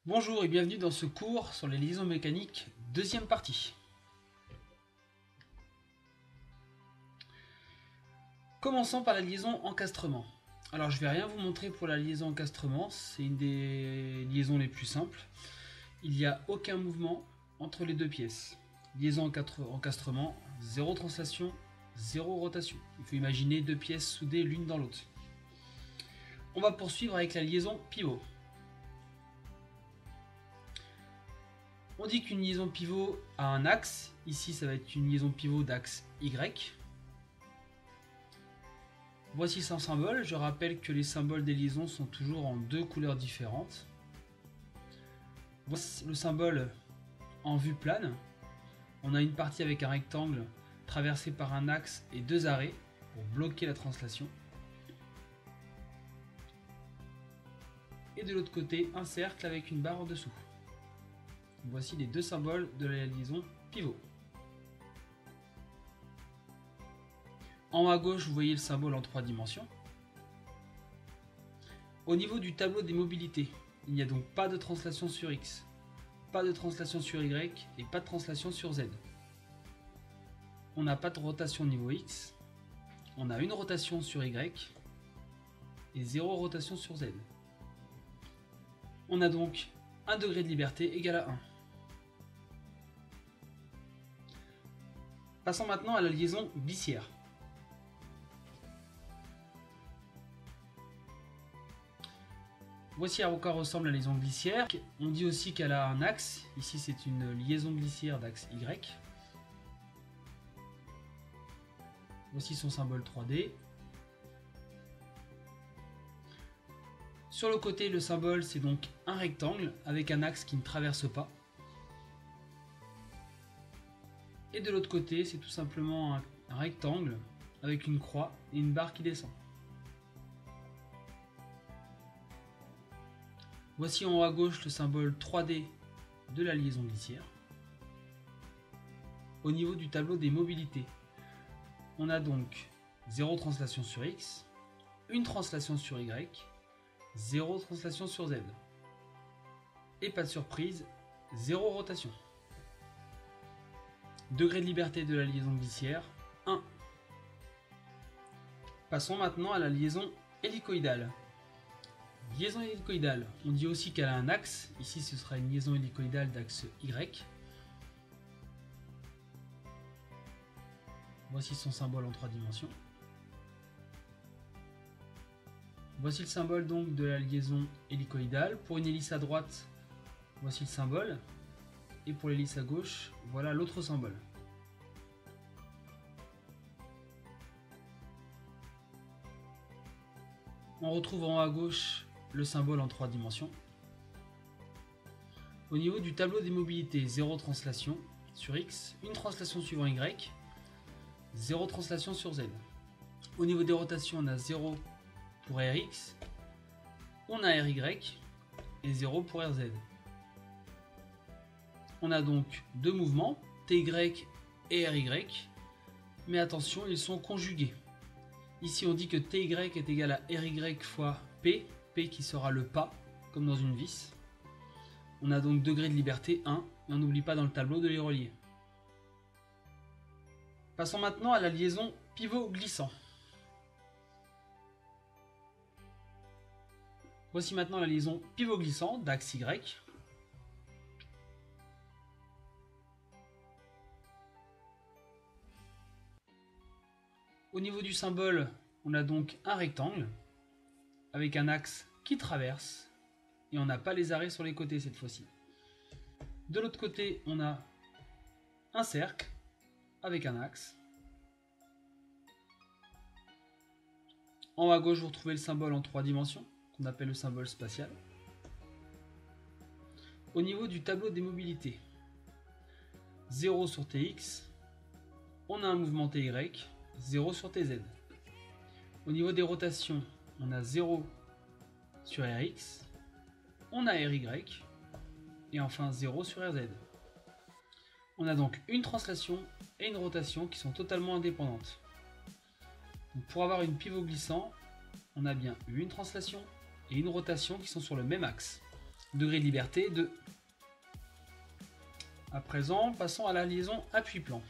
Bonjour et bienvenue dans ce cours sur les liaisons mécaniques, deuxième partie. Commençons par la liaison encastrement. Alors je vais rien vous montrer pour la liaison encastrement, c'est une des liaisons les plus simples. Il n'y a aucun mouvement entre les deux pièces. Liaison encastrement, zéro translation, zéro rotation. Il faut imaginer deux pièces soudées l'une dans l'autre. On va poursuivre avec la liaison pivot. On dit qu'une liaison pivot a un axe. Ici, ça va être une liaison pivot d'axe Y. Voici son symbole. Je rappelle que les symboles des liaisons sont toujours en deux couleurs différentes. Voici le symbole en vue plane. On a une partie avec un rectangle traversé par un axe et deux arrêts pour bloquer la translation. Et de l'autre côté, un cercle avec une barre en dessous. Voici les deux symboles de la liaison pivot. En haut à gauche, vous voyez le symbole en 3 dimensions. Au niveau du tableau des mobilités, il n'y a donc pas de translation sur X, pas de translation sur Y et pas de translation sur Z. On n'a pas de rotation au niveau X, on a une rotation sur Y et 0 rotation sur Z. On a donc un degré de liberté égal à 1. Passons maintenant à la liaison glissière. Voici à quoi ressemble la liaison glissière. On dit aussi qu'elle a un axe. Ici, c'est une liaison glissière d'axe Y. Voici son symbole 3D. Sur le côté, le symbole, c'est donc un rectangle avec un axe qui ne traverse pas. Et de l'autre côté, c'est tout simplement un rectangle avec une croix et une barre qui descend. Voici en haut à gauche le symbole 3D de la liaison glissière. Au niveau du tableau des mobilités, on a donc 0 translation sur X, une translation sur Y, 0 translation sur Z. Et pas de surprise, 0 rotation. Degré de liberté de la liaison glissière, 1. Passons maintenant à la liaison hélicoïdale. Liaison hélicoïdale, on dit aussi qu'elle a un axe. Ici, ce sera une liaison hélicoïdale d'axe Y. Voici son symbole en 3 dimensions. Voici le symbole donc de la liaison hélicoïdale. Pour une hélice à droite, voici le symbole. Et pour l'hélice à gauche, voilà l'autre symbole. On retrouve en haut à gauche le symbole en 3 dimensions. Au niveau du tableau des mobilités, 0 translation sur X, une translation suivant Y, 0 translation sur Z. Au niveau des rotations, on a 0 pour Rx, on a Ry et 0 pour Rz. On a donc deux mouvements, Ty et Ry, mais attention, ils sont conjugués. Ici, on dit que Ty est égal à Ry fois P, P qui sera le pas, comme dans une vis. On a donc degré de liberté 1, et on n'oublie pas dans le tableau de les relier. Passons maintenant à la liaison pivot glissant. Voici maintenant la liaison pivot glissant d'axe Y. Au niveau du symbole, on a donc un rectangle avec un axe qui traverse et on n'a pas les arrêts sur les côtés cette fois-ci. De l'autre côté, on a un cercle avec un axe. En haut à gauche, vous retrouvez le symbole en 3 dimensions qu'on appelle le symbole spatial. Au niveau du tableau des mobilités, 0 sur Tx, on a un mouvement Ty, 0 sur Tz. Au niveau des rotations, on a 0 sur Rx, on a Ry, et enfin 0 sur Rz. On a donc une translation et une rotation qui sont totalement indépendantes. Donc pour avoir une pivot glissant, on a bien une translation et une rotation qui sont sur le même axe. Degré de liberté 2. À présent, passons à la liaison appui-plan.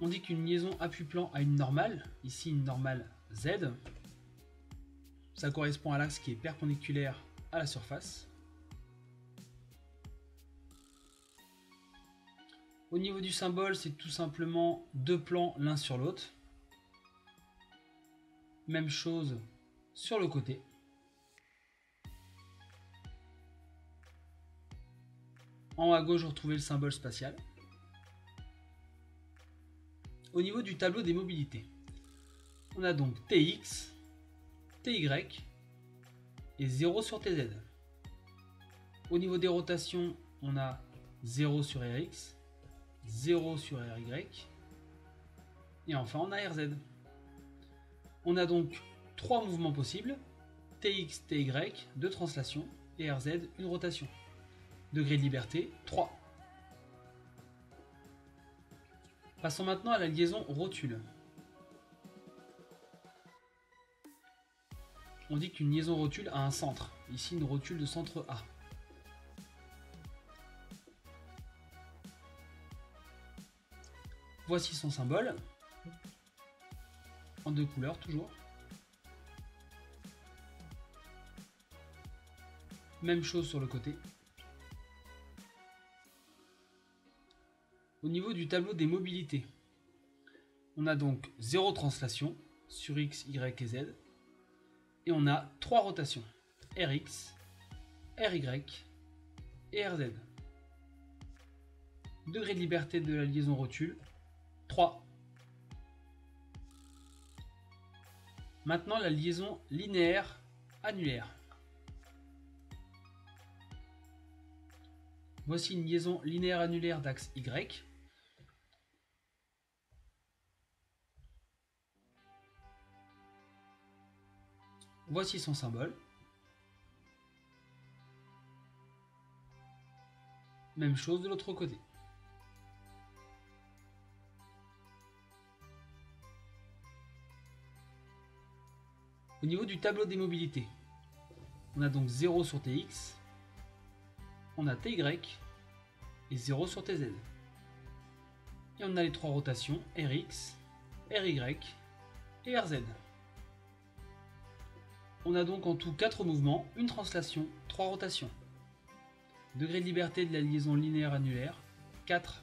On dit qu'une liaison appui-plan a une normale, ici une normale Z. Ça correspond à l'axe qui est perpendiculaire à la surface. Au niveau du symbole, c'est tout simplement deux plans l'un sur l'autre. Même chose sur le côté. En haut à gauche, vous retrouvez le symbole spatial. Au niveau du tableau des mobilités, on a donc TX, TY et 0 sur TZ. Au niveau des rotations, on a 0 sur RX, 0 sur RY et enfin on a RZ. On a donc 3 mouvements possibles, TX, TY, 2 translations et RZ, une rotation. Degré de liberté 3. Passons maintenant à la liaison rotule. On dit qu'une liaison rotule a un centre, ici une rotule de centre A. Voici son symbole, en 2 couleurs toujours. Même chose sur le côté. Au niveau du tableau des mobilités, on a donc 0 translation sur X, Y et Z. Et on a 3 rotations, RX, RY et RZ. Degré de liberté de la liaison rotule, 3. Maintenant la liaison linéaire annulaire. Voici une liaison linéaire annulaire d'axe Y. Voici son symbole. Même chose de l'autre côté. Au niveau du tableau des mobilités, on a donc 0 sur TX, on a TY et 0 sur TZ. Et on a les 3 rotations RX, RY et RZ. On a donc en tout 4 mouvements, une translation, 3 rotations. Degré de liberté de la liaison linéaire annulaire, 4.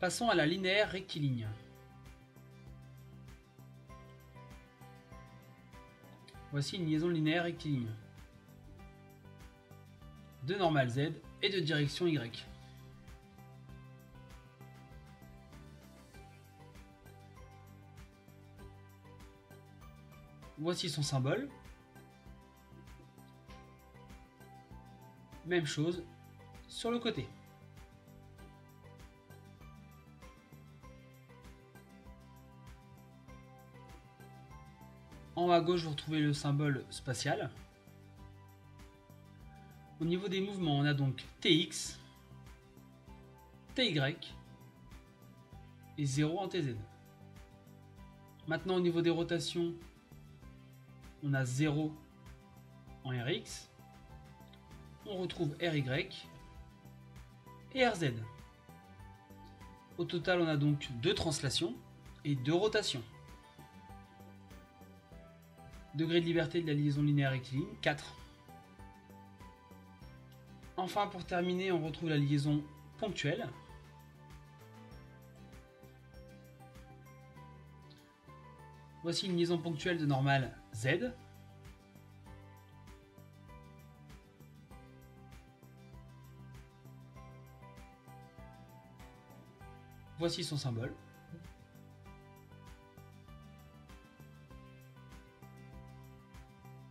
Passons à la linéaire rectiligne. Voici une liaison linéaire rectiligne. De normale Z et de direction Y. Voici son symbole. Même chose sur le côté. En haut à gauche, vous retrouvez le symbole spatial. Au niveau des mouvements, on a donc TX, TY et 0 en TZ. Maintenant, au niveau des rotations, on a 0 en RX, on retrouve RY et RZ. Au total, on a donc 2 translations et 2 rotations. Degré de liberté de la liaison linéaire rectiligne, 4. Enfin, pour terminer, on retrouve la liaison ponctuelle. Voici une liaison ponctuelle de normale Z. Voici son symbole.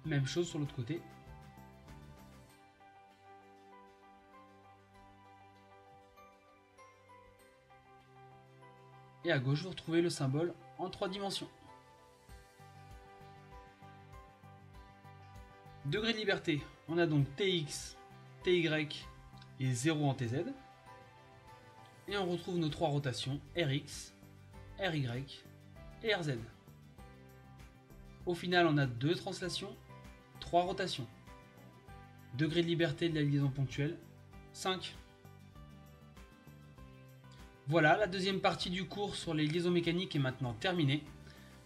Même chose sur l'autre côté. Et à gauche, vous retrouvez le symbole en 3 dimensions. Degré de liberté, on a donc TX, TY et 0 en TZ. Et on retrouve nos 3 rotations RX, RY et RZ. Au final, on a 2 translations, 3 rotations. Degré de liberté de la liaison ponctuelle, 5. Voilà, la deuxième partie du cours sur les liaisons mécaniques est maintenant terminée.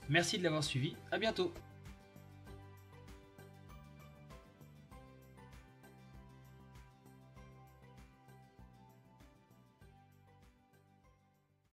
Merci de l'avoir suivi, à bientôt.